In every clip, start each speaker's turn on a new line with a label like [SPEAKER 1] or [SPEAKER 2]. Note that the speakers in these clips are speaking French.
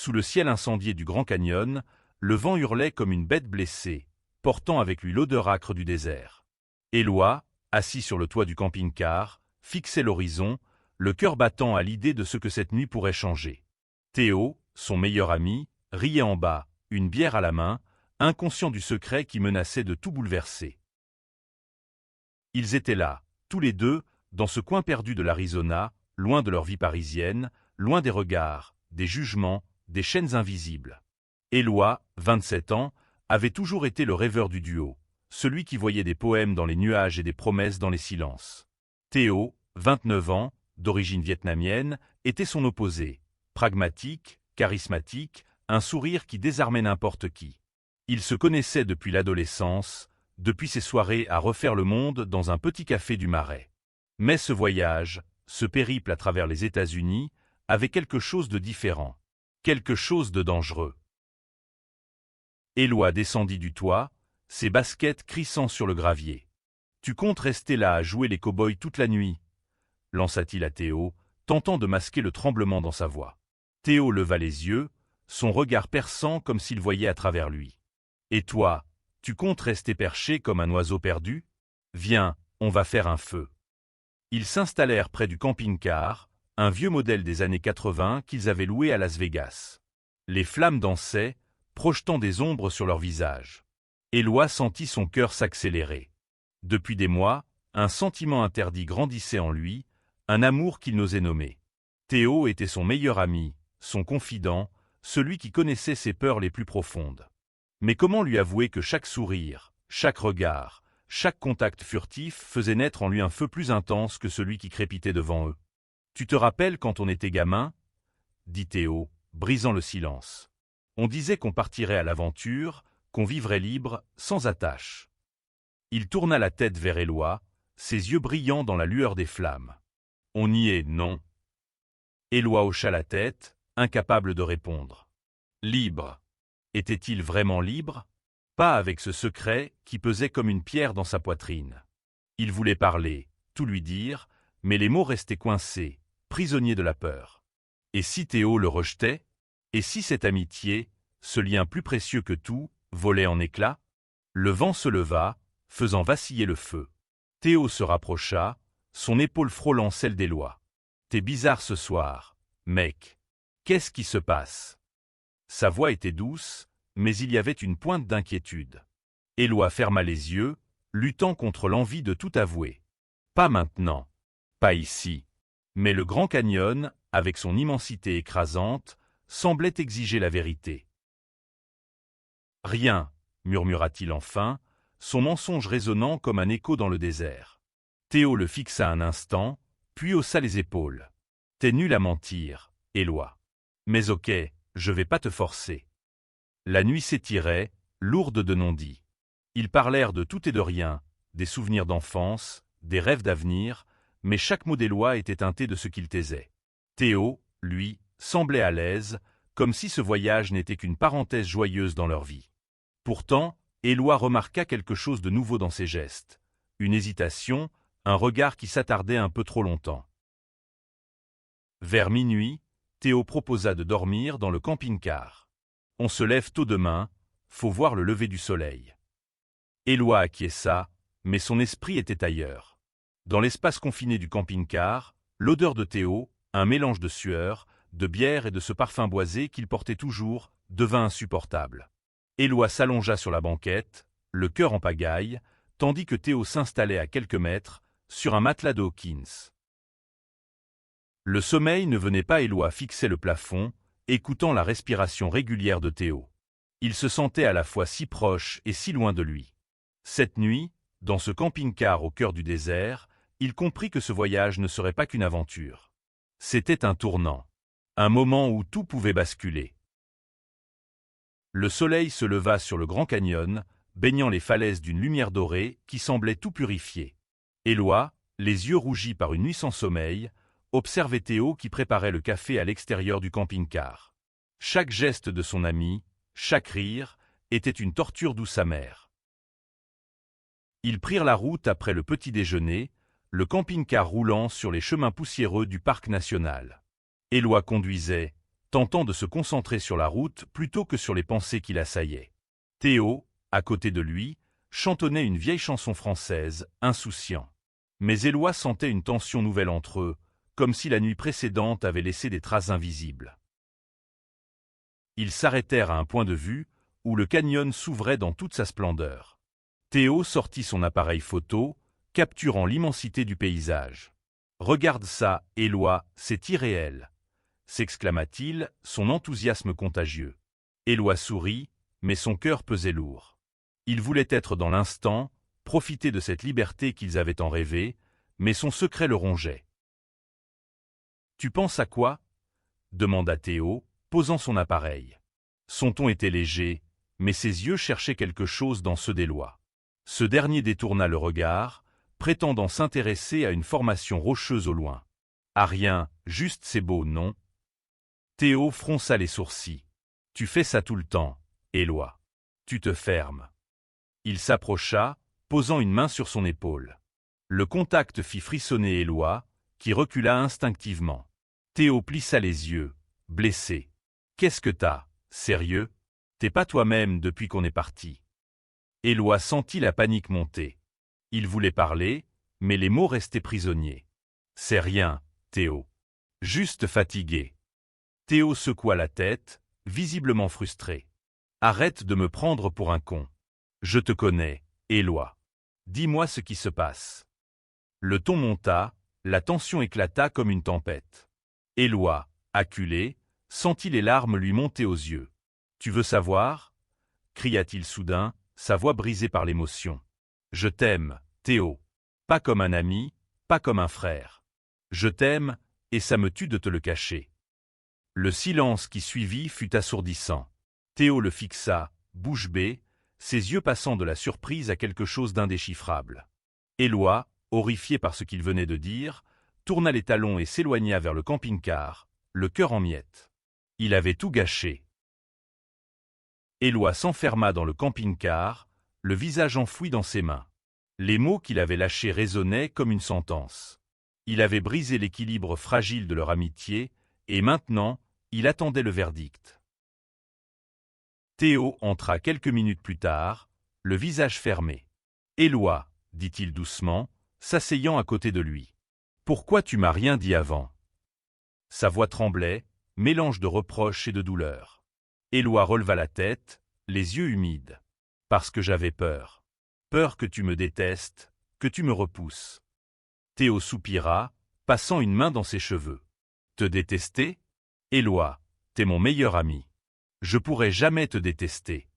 [SPEAKER 1] Sous le ciel incendié du Grand Canyon, le vent hurlait comme une bête blessée, portant avec lui l'odeur âcre du désert. Éloi, assis sur le toit du camping-car, fixait l'horizon, le cœur battant à l'idée de ce que cette nuit pourrait changer. Théo, son meilleur ami, riait en bas, une bière à la main, inconscient du secret qui menaçait de tout bouleverser. Ils étaient là, tous les deux, dans ce coin perdu de l'Arizona, loin de leur vie parisienne, loin des regards, des jugements, des chaînes invisibles. Éloi, 27 ans, avait toujours été le rêveur du duo, celui qui voyait des poèmes dans les nuages et des promesses dans les silences. Théo, 29 ans, d'origine vietnamienne, était son opposé, pragmatique, charismatique, un sourire qui désarmait n'importe qui. Ils se connaissaient depuis l'adolescence, depuis ses soirées à refaire le monde dans un petit café du Marais. Mais ce voyage, ce périple à travers les États-Unis, avait quelque chose de différent, quelque chose de dangereux. Éloi descendit du toit, ses baskets crissant sur le gravier. « Tu comptes rester là à jouer les cow-boys toute la nuit ?» lança-t-il à Théo, tentant de masquer le tremblement dans sa voix. Théo leva les yeux, son regard perçant comme s'il voyait à travers lui. « Et toi, tu comptes rester perché comme un oiseau perdu ? Viens, on va faire un feu. » Ils s'installèrent près du camping-car, un vieux modèle des années 80 qu'ils avaient loué à Las Vegas. Les flammes dansaient, projetant des ombres sur leurs visages. Éloi sentit son cœur s'accélérer. Depuis des mois, un sentiment interdit grandissait en lui, un amour qu'il n'osait nommer. Théo était son meilleur ami, son confident, celui qui connaissait ses peurs les plus profondes. Mais comment lui avouer que chaque sourire, chaque regard, chaque contact furtif faisait naître en lui un feu plus intense que celui qui crépitait devant eux? « Tu te rappelles quand on était gamin ?» dit Théo, brisant le silence. « On disait qu'on partirait à l'aventure, qu'on vivrait libre, sans attache. » Il tourna la tête vers Éloi, ses yeux brillants dans la lueur des flammes. « On y est, non ?» Éloi hocha la tête, incapable de répondre. Libre. Était-il vraiment libre? Pas avec ce secret qui pesait comme une pierre dans sa poitrine. Il voulait parler, tout lui dire, mais les mots restaient coincés, prisonniers de la peur. Et si Théo le rejetait? Et si cette amitié, ce lien plus précieux que tout, volait en éclats? Le vent se leva, faisant vaciller le feu. Théo se rapprocha, son épaule frôlant celle d'Éloi. « T'es bizarre ce soir, mec. Qu'est-ce qui se passe ?» Sa voix était douce, mais il y avait une pointe d'inquiétude. Éloi ferma les yeux, luttant contre l'envie de tout avouer. Pas maintenant. Pas ici. Mais le Grand Canyon, avec son immensité écrasante, semblait exiger la vérité. « Rien, » murmura-t-il enfin, son mensonge résonnant comme un écho dans le désert. Théo le fixa un instant, puis haussa les épaules. « T'es nul à mentir, Éloi. Mais ok, je vais pas te forcer. » La nuit s'étirait, lourde de non-dits. Ils parlèrent de tout et de rien, des souvenirs d'enfance, des rêves d'avenir, mais chaque mot d'Éloi était teinté de ce qu'il taisait. Théo, lui, semblait à l'aise, comme si ce voyage n'était qu'une parenthèse joyeuse dans leur vie. Pourtant, Éloi remarqua quelque chose de nouveau dans ses gestes, une hésitation, un regard qui s'attardait un peu trop longtemps. Vers minuit, Théo proposa de dormir dans le camping-car. « On se lève tôt demain, faut voir le lever du soleil. » Éloi acquiesça, mais son esprit était ailleurs. Dans l'espace confiné du camping-car, l'odeur de Théo, un mélange de sueur, de bière et de ce parfum boisé qu'il portait toujours, devint insupportable. Éloi s'allongea sur la banquette, le cœur en pagaille, tandis que Théo s'installait à quelques mètres, sur un matelas de Hawkins. Le sommeil ne venait pas. Éloi fixait le plafond, écoutant la respiration régulière de Théo. Il se sentait à la fois si proche et si loin de lui. Cette nuit, dans ce camping-car au cœur du désert, il comprit que ce voyage ne serait pas qu'une aventure. C'était un tournant, un moment où tout pouvait basculer. Le soleil se leva sur le Grand Canyon, baignant les falaises d'une lumière dorée qui semblait tout purifier. Éloi, les yeux rougis par une nuit sans sommeil, observait Théo qui préparait le café à l'extérieur du camping-car. Chaque geste de son ami, chaque rire, était une torture douce amère. Ils prirent la route après le petit déjeuner, le camping-car roulant sur les chemins poussiéreux du parc national. Éloi conduisait, tentant de se concentrer sur la route plutôt que sur les pensées qui l'assaillaient. Théo, à côté de lui, chantonnait une vieille chanson française, insouciant. Mais Éloi sentait une tension nouvelle entre eux, comme si la nuit précédente avait laissé des traces invisibles. Ils s'arrêtèrent à un point de vue où le canyon s'ouvrait dans toute sa splendeur. Théo sortit son appareil photo, capturant l'immensité du paysage. « Regarde ça, Éloi, c'est irréel !» s'exclama-t-il, son enthousiasme contagieux. Éloi sourit, mais son cœur pesait lourd. Il voulait être dans l'instant, profiter de cette liberté qu'ils avaient tant rêvé, mais son secret le rongeait. « Tu penses à quoi ?» demanda Théo, posant son appareil. Son ton était léger, mais ses yeux cherchaient quelque chose dans ceux d'Éloi. Ce dernier détourna le regard, prétendant s'intéresser à une formation rocheuse au loin. « Ah rien, juste c'est beau, non ?» Théo fronça les sourcils. « Tu fais ça tout le temps, Éloi. Tu te fermes. » Il s'approcha, posant une main sur son épaule. Le contact fit frissonner Éloi, qui recula instinctivement. Théo plissa les yeux, blessé. « Qu'est-ce que t'as? Sérieux? T'es pas toi-même depuis qu'on est parti. » Éloi sentit la panique monter. Il voulait parler, mais les mots restaient prisonniers. « C'est rien, Théo. Juste fatigué. » Théo secoua la tête, visiblement frustré. « Arrête de me prendre pour un con. Je te connais, Éloi. Dis-moi ce qui se passe. » Le ton monta, la tension éclata comme une tempête. Éloi, acculé, sentit les larmes lui monter aux yeux. « Tu veux savoir ?» cria-t-il soudain, sa voix brisée par l'émotion. « Je t'aime, Théo. Pas comme un ami, pas comme un frère. Je t'aime, et ça me tue de te le cacher. » Le silence qui suivit fut assourdissant. Théo le fixa, bouche bée, ses yeux passant de la surprise à quelque chose d'indéchiffrable. Éloi, horrifié par ce qu'il venait de dire, tourna les talons et s'éloigna vers le camping-car, le cœur en miettes. Il avait tout gâché. Éloi s'enferma dans le camping-car, le visage enfoui dans ses mains. Les mots qu'il avait lâchés résonnaient comme une sentence. Il avait brisé l'équilibre fragile de leur amitié, et maintenant, il attendait le verdict. Théo entra quelques minutes plus tard, le visage fermé. « Éloi, » dit-il doucement, s'asseyant à côté de lui. « Pourquoi tu m'as rien dit avant ?» Sa voix tremblait, mélange de reproche et de douleur. Éloi releva la tête, les yeux humides. « Parce que j'avais peur. Peur que tu me détestes, que tu me repousses. » Théo soupira, passant une main dans ses cheveux. « Te détester? Éloi, t'es mon meilleur ami. Je pourrais jamais te détester. »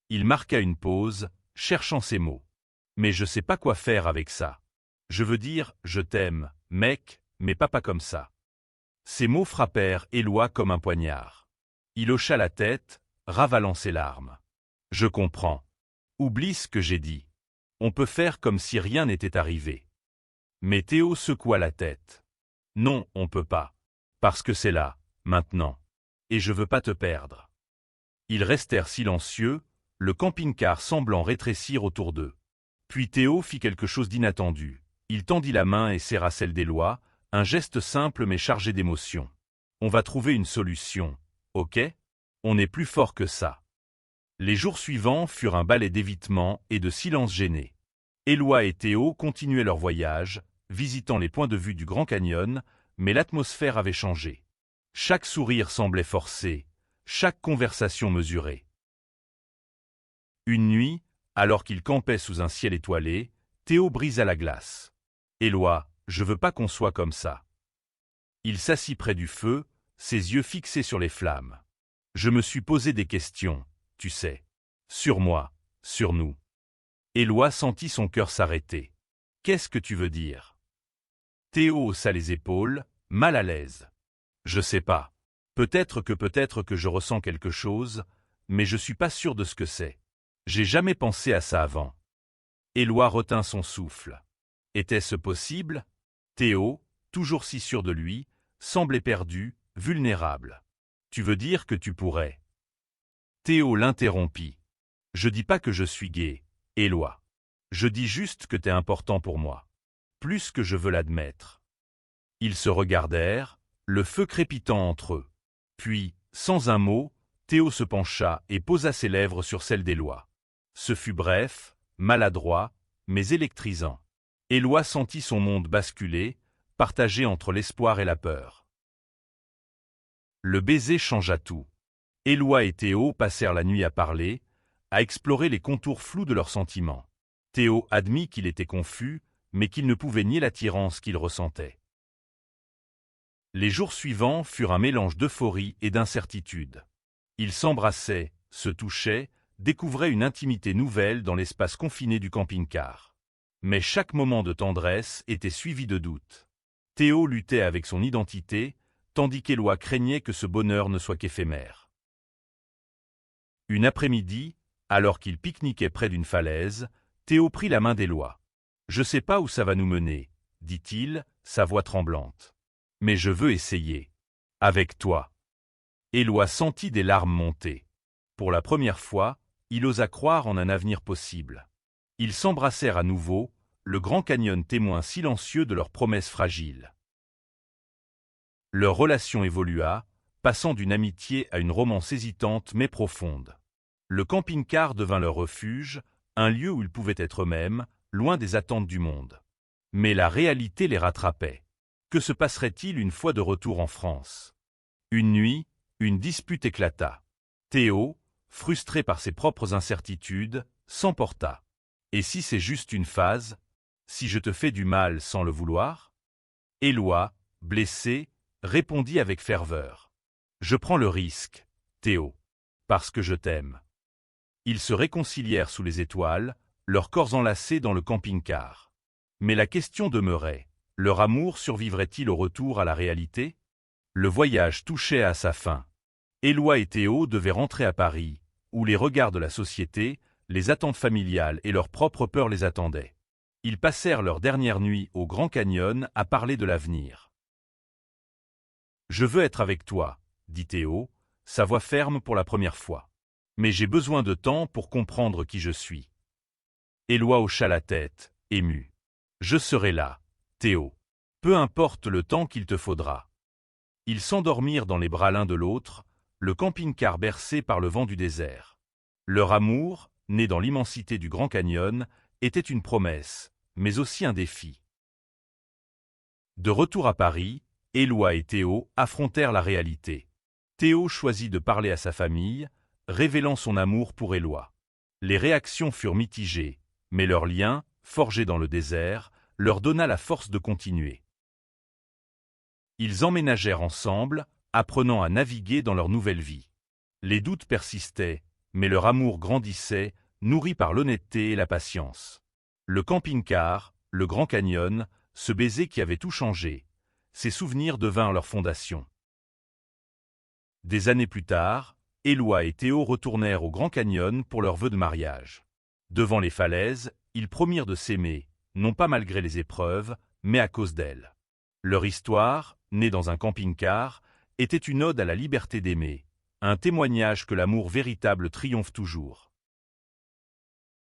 [SPEAKER 1] Il marqua une pause, cherchant ses mots. « Mais je sais pas quoi faire avec ça. Je veux dire, je t'aime, mec, mais pas comme ça. » Ces mots frappèrent Éloi comme un poignard. Il hocha la tête, ravalant ses larmes. « Je comprends. Oublie ce que j'ai dit. On peut faire comme si rien n'était arrivé. » Mais Théo secoua la tête. « Non, on peut pas. Parce que c'est là, maintenant. Et je veux pas te perdre. » Ils restèrent silencieux, le camping-car semblant rétrécir autour d'eux. Puis Théo fit quelque chose d'inattendu. Il tendit la main et serra celle d'Éloi, un geste simple mais chargé d'émotion. « On va trouver une solution, ok? On est plus fort que ça. » Les jours suivants furent un balai d'évitement et de silence gêné. Éloi et Théo continuaient leur voyage, visitant les points de vue du Grand Canyon, mais l'atmosphère avait changé. Chaque sourire semblait forcé, chaque conversation mesurée. Une nuit, alors qu'ils campaient sous un ciel étoilé, Théo brisa la glace. « Éloi, je veux pas qu'on soit comme ça. » Il s'assit près du feu, ses yeux fixés sur les flammes. « Je me suis posé des questions, tu sais. Sur moi, sur nous. » Éloi sentit son cœur s'arrêter. « Qu'est-ce que tu veux dire ?» Théo haussa les épaules, mal à l'aise. « Je sais pas. Peut-être que je ressens quelque chose, mais je suis pas sûr de ce que c'est. J'ai jamais pensé à ça avant. » Éloi retint son souffle. Était-ce possible? Théo, toujours si sûr de lui, semblait perdu, vulnérable. « Tu veux dire que tu pourrais ?» Théo l'interrompit. « Je dis pas que je suis gay, Éloi. Je dis juste que t'es important pour moi. Plus que je veux l'admettre. » Ils se regardèrent, le feu crépitant entre eux. Puis, sans un mot, Théo se pencha et posa ses lèvres sur celles d'Éloi. Ce fut bref, maladroit, mais électrisant. Éloi sentit son monde basculer, partagé entre l'espoir et la peur. Le baiser changea tout. Éloi et Théo passèrent la nuit à parler, à explorer les contours flous de leurs sentiments. Théo admit qu'il était confus, mais qu'il ne pouvait nier l'attirance qu'il ressentait. Les jours suivants furent un mélange d'euphorie et d'incertitude. Ils s'embrassaient, se touchaient, découvraient une intimité nouvelle dans l'espace confiné du camping-car. Mais chaque moment de tendresse était suivi de doutes. Théo luttait avec son identité, tandis qu'Éloi craignait que ce bonheur ne soit qu'éphémère. Une après-midi, alors qu'ils pique-niquaient près d'une falaise, Théo prit la main d'Éloi. « Je sais pas où ça va nous mener, » dit-il, sa voix tremblante. « Mais je veux essayer. Avec toi. » Éloi sentit des larmes monter. Pour la première fois, il osa croire en un avenir possible. Ils s'embrassèrent à nouveau, le Grand Canyon témoin silencieux de leur promesse fragile. Leur relation évolua, passant d'une amitié à une romance hésitante mais profonde. Le camping-car devint leur refuge, un lieu où ils pouvaient être eux-mêmes, loin des attentes du monde. Mais la réalité les rattrapait. Que se passerait-il une fois de retour en France? Une nuit, une dispute éclata. Théo, frustré par ses propres incertitudes, s'emporta. « Et si c'est juste une phase? Si je te fais du mal sans le vouloir ?» Éloi, blessé, répondit avec ferveur. « Je prends le risque, Théo, parce que je t'aime. » Ils se réconcilièrent sous les étoiles, leurs corps enlacés dans le camping-car. Mais la question demeurait, leur amour survivrait-il au retour à la réalité? Le voyage touchait à sa fin. Éloi et Théo devaient rentrer à Paris, où les regards de la société, les attentes familiales et leurs propres peurs les attendaient. Ils passèrent leur dernière nuit au Grand Canyon à parler de l'avenir. « Je veux être avec toi, » dit Théo, sa voix ferme pour la première fois. « Mais j'ai besoin de temps pour comprendre qui je suis. » Éloi hocha la tête, ému. « Je serai là, Théo. Peu importe le temps qu'il te faudra. » Ils s'endormirent dans les bras l'un de l'autre, le camping-car bercé par le vent du désert. Leur amour, né dans l'immensité du Grand Canyon, était une promesse, mais aussi un défi. De retour à Paris, Éloi et Théo affrontèrent la réalité. Théo choisit de parler à sa famille, révélant son amour pour Éloi. Les réactions furent mitigées, mais leur lien, forgé dans le désert, leur donna la force de continuer. Ils emménagèrent ensemble, apprenant à naviguer dans leur nouvelle vie. Les doutes persistaient, mais leur amour grandissait, nourri par l'honnêteté et la patience. Le camping-car, le Grand Canyon, ce baiser qui avait tout changé, ces souvenirs devinrent leur fondation. Des années plus tard, Éloi et Théo retournèrent au Grand Canyon pour leur vœu de mariage. Devant les falaises, ils promirent de s'aimer, non pas malgré les épreuves, mais à cause d'elles. Leur histoire, née dans un camping-car, était une ode à la liberté d'aimer, un témoignage que l'amour véritable triomphe toujours.